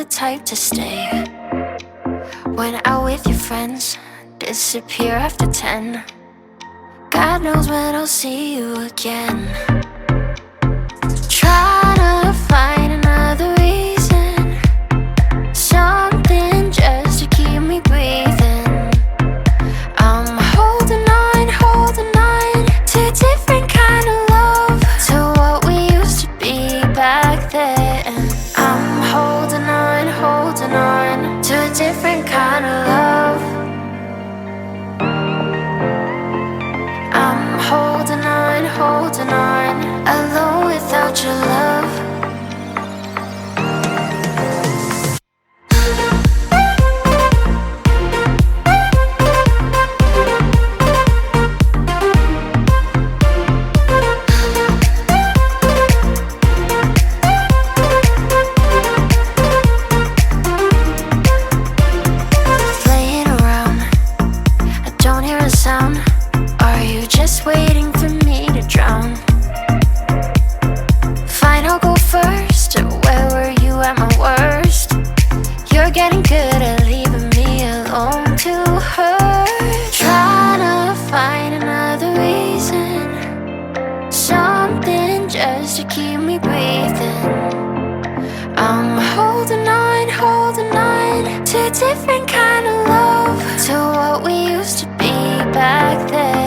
the type to stay. When out with your friends, disappear after 10. God knows when I'll see you again. Try to find another reason, something just to keep me breathing. I'm holding on to a different kind of love, to what we used to be back then. I'm holding on to a different kind of love. I'm holding on, alone without your love. Laying around, I don't hear a sound. Are you just waiting for me to drown? Fine, I'll go first. Where were you at my worst? You're getting good at leaving me alone to hurt. Trying to find another reason, something just to keep me breathing. I'm holding on to a different kind of love, to what we used to be back then.